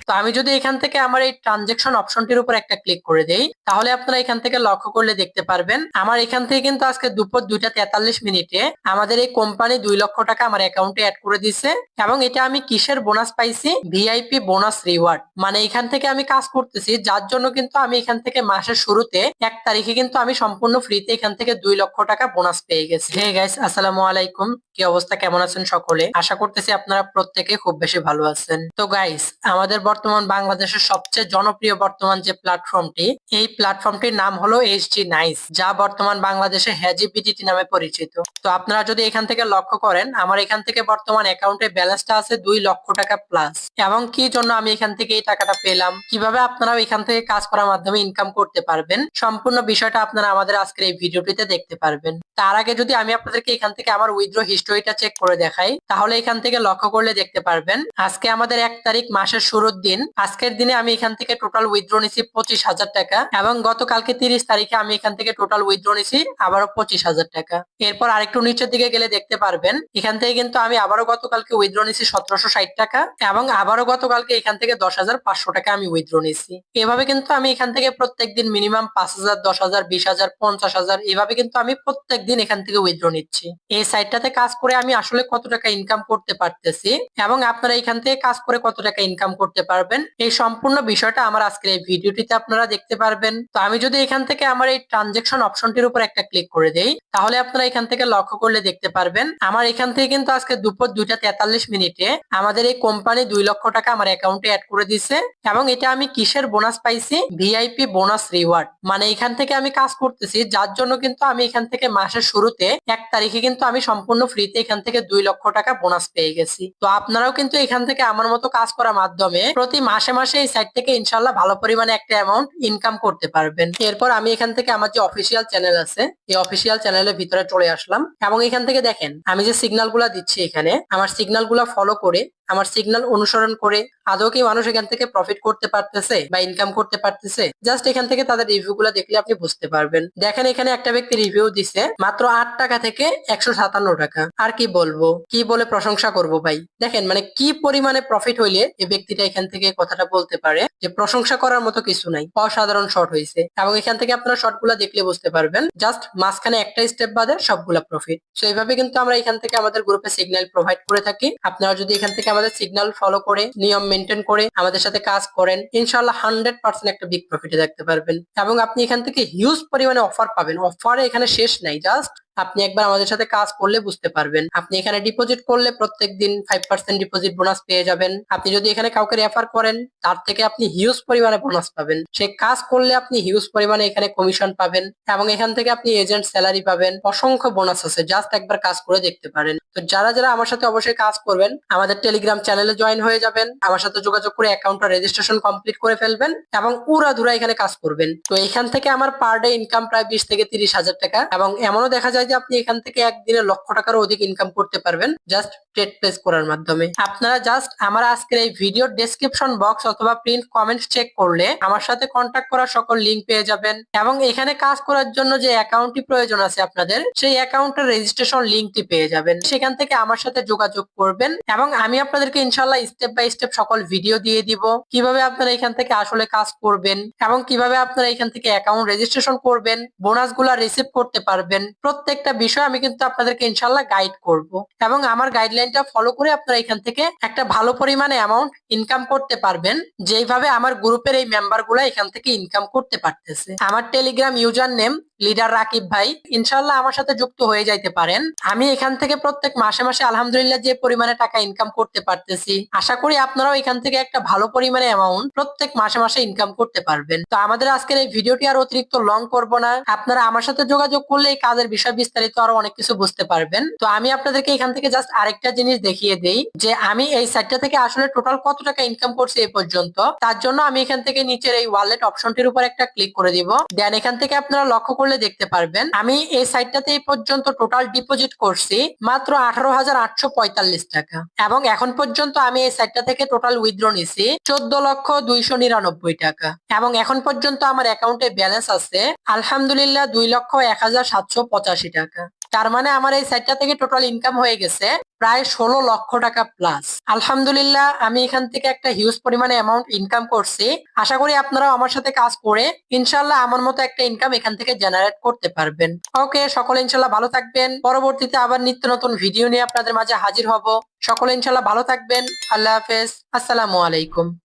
তো আমি যদি এখান থেকে আমার এই ট্রানজেকশন অপশনটির উপর একটা ক্লিক করে দেই, তাহলে আপনারা এখান থেকে লক্ষ্য করলে দেখতে পারবেন আমার এখান থেকে কিন্তু আজকে দুপুর 2টা 43 মিনিটে আমাদের এই কোম্পানি 2 লক্ষ টাকা আমার অ্যাকাউন্টে অ্যাড করে দিছে। এবং এটা আমি কিসের বোনাস পাইছি? VIP bonus reward. মানে এখান থেকে আমি কাজ করতেছি, যার জন্য কিন্তু আমি এখান থেকে মাসের শুরুতে 1 তারিখে কিন্তু আমি সম্পূর্ণ ফ্রিতে এখান থেকে 2 লক্ষ টাকা বোনাস পেয়ে গেছি। হে গাইস, আসসালামু আলাইকুম। কি অবস্থা, কেমন আছেন সকলে? আশা করতেছি আপনারা প্রত্যেকে খুব বেশি ভালো আছেন। তো গাইস, আমাদের বর্তমান বাংলাদেশের সবচেয়ে জনপ্রিয় বর্তমান যে প্ল্যাটফর্মটি, এই প্ল্যাটফর্মটির নাম হলো এইচডি নাইস, যা বর্তমান বাংলাদেশে হ্যাজিবিডিটি নামে পরিচিত। তো আপনারা যদি এখান থেকে লক্ষ্য করেন, আমার এখান থেকে বর্তমান অ্যাকাউন্টে ব্যালেন্সটা আছে 2 লক্ষ টাকা প্লাস। এবং কি জন্য আমি এখান থেকে এই টাকাটা পেলাম, কিভাবে আপনারাও এখান থেকে কাজ করার মাধ্যমে ইনকাম করতে পারবেন, সম্পূর্ণ বিষয়টা আপনারা আমাদের আজকের এই ভিডিওটিতে দেখতে পারবেন। তার আগে যদি আমি আপনাদেরকে এখান থেকে আমার উইথড্র হিস্টোরিটা চেক করে দেখাই, তাহলে এখান থেকে লক্ষ্য করলে দেখতে পারবেন আজকে আমাদের 1 তারিখ, মাসের শুরুর দিন। আজকের দিনে আমি এখান থেকে টোটাল উইথড্র নিছি 25,000 টাকা। এবং গতকালকে 30 তারিখে আমি এখান থেকে টোটাল উইথড্র নিছি আবারও 25,000 টাকা। এরপর আরেকটু নিচের দিকে গেলে দেখতে পারবেন এখান থেকে কিন্তু আমি আবারও গতকালকে উইথড্র নিছি 1760 টাকা। এবং আবারও গতকালকে এখান থেকে 10,500 টাকা আমি উইথড্র নিছি। এভাবে কিন্তু আমি এখান থেকে প্রত্যেকদিন মিনিমাম 5,000, 10,000, 20,000, 50,000 এভাবে কিন্তু আমি প্রত্যেকদিন এখান থেকে উইথড্র নিচ্ছি। এই সাইটটাতে কাজ করে আমি আসলে কত টাকা ইনকাম করতে পারতেছি এবং আপনারা এখান থেকে কাজ করে কত টাকা ইনকাম করতে পারবেন, এই সম্পূর্ণ বিষয়টা আমার আজকের এই ভিডিওটিতে আপনারা দেখতে পারবেন। তো আমি যদি এখান থেকে আমার এই ট্রানজেকশন অপশনটির উপর একটা ক্লিক করে দেই, তাহলে আপনারা এখান থেকে লক্ষ্য করলে দেখতে পারবেন আমার এখান থেকে কিন্তু আজকে দুপুর 2টা 43 মিনিটে আমাদের এই কোম্পানি 2 লক্ষ টাকা আমার অ্যাকাউন্টে অ্যাড করে দিছে। এবং এটা আমি কিসের বোনাস পাইছি? VIP bonus reward. মানে এখান থেকে আমি কাজ করতেছি, যার জন্য কিন্তু আমি এখান থেকে মাসের শুরুতে 1 তারিখে কিন্তু আমি সম্পূর্ণ ফ্রিতে এখান থেকে 2 লক্ষ টাকা বোনাস পেয়ে গেছি। তো আপনারাও কিন্তু এখান থেকে আমার মতো কাজ করার মাধ্যমে প্রতি মাসে মাসে এই সাইট থেকে ইনশাল্লাহ ভালো পরিমাণে একটা অ্যামাউন্ট ইনকাম করতে পারবেন। এরপর আমি এখান থেকে আমার যে অফিসিয়াল চ্যানেল আছে, এই অফিসিয়াল চ্যানেলের ভিতরে চলে আসলাম। এবং এখান থেকে দেখেন আমি যে সিগন্যাল গুলা দিচ্ছি, এখানে আমার সিগন্যাল গুলা ফলো করে, আমার সিগন্যাল অনুসরণ করে আদৌ কি মানুষ এখান থেকে প্রফিট করতে পারতেছে বা ইনকাম করতে পারতেছে, জাস্ট এখান থেকে তাদের রিভিউ গুলা দেখলে আপনি বুঝতে পারবেন। দেখেন এখানে একটা ব্যক্তি রিভিউ দিছে মাত্র 8 টাকা থেকে 157 টাকা। আর কি বলবো, কি বলে প্রশংসা করব ভাই। দেখেন মানে কি পরিমাণে প্রফিট হইলে এই ব্যক্তিটা এখান থেকে কথাটা বলতে পারে যে প্রশংসা করার মতো কিছু নাই, অসাধারণ শট হয়েছে। এবং এখান থেকে আপনারা শট গুলা দেখলে বুঝতে পারবেন জাস্ট মাঝখানে একটা স্টেপ বাদে সবগুলা প্রফিট। তো এইভাবে কিন্তু আমরা এখান থেকে আমাদের গ্রুপে সিগন্যাল প্রোভাইড করে থাকি। আপনারা যদি এখান থেকে আমাদের সিগন্যাল ফলো করে, নিয়ম মেনটেন করে আমাদের সাথে কাজ করেন, ইনশাল্লাহ 100% একটা বিগ প্রফিটে দেখতে পারবেন। এবং আপনি এখান থেকে হিউজ পরিমাণে অফার পাবেন। অফারে এখানে শেষ নাই, জাস্ট আপনি একবার আমাদের সাথে কাজ করলে বুঝতে পারবেন। আপনি এখানে ডিপোজিট করলে প্রত্যেকদিন 5% ডিপোজিট বোনাস পেয়ে যাবেন। আপনি যদি এখানে কাউকে রেফার করেন, তার থেকে আপনি হিউজ পরিমাণে বোনাস পাবেন। সে কাজ করলে আপনি হিউজ পরিমাণে এখানে কমিশন পাবেন। এবং এখান থেকে আপনি এজেন্ট স্যালারি পাবেন। অসংখ্য বোনাস আছে, জাস্ট একবার কাজ করে দেখতে পারেন। তো যারা যারা আমার সাথে অবশ্যই কাজ করবেন, আমাদের টেলিগ্রাম চ্যানেলে জয়েন হয়ে যাবেন, আমার সাথে যোগাযোগ করে অ্যাকাউন্টটা রেজিস্ট্রেশন কমপ্লিট করে ফেলবেন এবং উড়াধুরা এখানে কাজ করবেন। তো এখান থেকে আমার পার ডে ইনকাম প্রায় 20 থেকে 30 হাজার টাকা। এবং এমনও দেখা যায় যে আপনি এখান থেকে একদিনে লক্ষ টাকারও অধিক ইনকাম করতে পারবেন জাস্ট ট্রেড প্লেস করার মাধ্যমে। আপনারা জাস্ট আমার আজকের এই ভিডিওর ডেসক্রিপশন বক্স অথবা প্রিন্ট কমেন্ট চেক করলে আমার সাথে কন্ট্যাক্ট করার সকল লিংক পেয়ে যাবেন। এবং এখানে কাজ করার জন্য যে অ্যাকাউন্টটি প্রয়োজন আছে আপনাদের, সেই অ্যাকাউন্টের রেজিস্ট্রেশন লিংকটি পেয়ে যাবেন। সেখান থেকে আমার সাথে যোগাযোগ করবেন এবং আমি আপনাদেরকে ইনশাল্লাহ স্টেপ বাই স্টেপ সকল ভিডিও দিয়ে দিব, কিভাবে আপনারা এখান থেকে আসলে কাজ করবেন এবং কিভাবে আপনারা এখান থেকে অ্যাকাউন্ট রেজিস্ট্রেশন করবেন, বোনাস গুলা রিসিভ করতে পারবেন। প্রত্যেকটা বিষয় আমি কিন্তু আপনাদেরকে ইনশাল্লাহ গাইড করব এবং আমার গাইডলাইনটা ফলো করে আপনারা এখান থেকে একটা ভালো পরিমাণে অ্যামাউন্ট ইনকাম করতে পারবেন, যেইভাবে আমার গ্রুপের এই মেম্বার গুলা এখান থেকে ইনকাম করতে পারতেছে। আমার Telegram user name leader Rakib ভাই, ইনশাল্লাহ আমার সাথে যুক্ত হয়ে যাইতে পারেন। আমি এখান থেকে প্রত্যেক মাসে মাসে আলহামদুলিল্লাহ যে পরিমাণে টাকা ইনকাম করতে পারতেছি, আশা করি আপনারাও এখান থেকে একটা ভালো পরিমাণে অ্যামাউন্ট প্রত্যেক মাসে মাসে ইনকাম করতে পারবেন। তো আমাদের আজকের এই ভিডিওটি আর অতিরিক্ত লং করব না, আপনারা আমার সাথে যোগাযোগ করলে এই কাজের বিষয় বিস্তারিত আরো অনেক কিছু বুঝতে পারবেন। তো আমি আপনাদেরকে এখান থেকে জাস্ট আরেকটা জিনিস দেখিয়ে দেই যে আমি এই সাইটটা থেকে আসলে টোটাল কত টাকা ইনকাম করছি এই পর্যন্ত। তার জন্য আমি এখান থেকে নিচের এই ওয়ালেট অপশনটির উপর একটা ক্লিক করে দিব। দেন এখান থেকে আপনারা লক্ষ্য করলে দেখতে পারবেন আমি এই সাইটটাতে এই পর্যন্ত টোটাল ডিপোজিট করছি মাত্র 18,845 টাকা। এবং এখন পর্যন্ত আমি এই সাইটটা থেকে টোটাল উইথড্র নিছি 14,299 টাকা। এবং এখন পর্যন্ত আমার অ্যাকাউন্টে ব্যালেন্স আছে আলহামদুলিল্লাহ 2,01,785 টাকা। তার মানে আমার এই সাইটটা থেকে টোটাল ইনকাম হয়ে গেছে প্রায় 16 লক্ষ টাকা প্লাস। আলহামদুলিল্লাহ, আমি এখান থেকে একটা হিউজ পরিমাণে অ্যামাউন্ট ইনকাম করছি। আশা করি আপনারাও আমার সাথে কাজ করে ইনশাল্লাহ আমার মতো একটা ইনকাম এখান থেকে জেনারেট করতে পারবেন। ওকে, সকলে ইনশাল্লাহ ভালো থাকবেন। পরবর্তীতে আবার নিত্য নতুন ভিডিও নিয়ে আপনাদের মাঝে হাজির হব। সকলে ইনশাল্লাহ ভালো থাকবেন। আল্লাহ হাফেজ। আসসালামু আলাইকুম।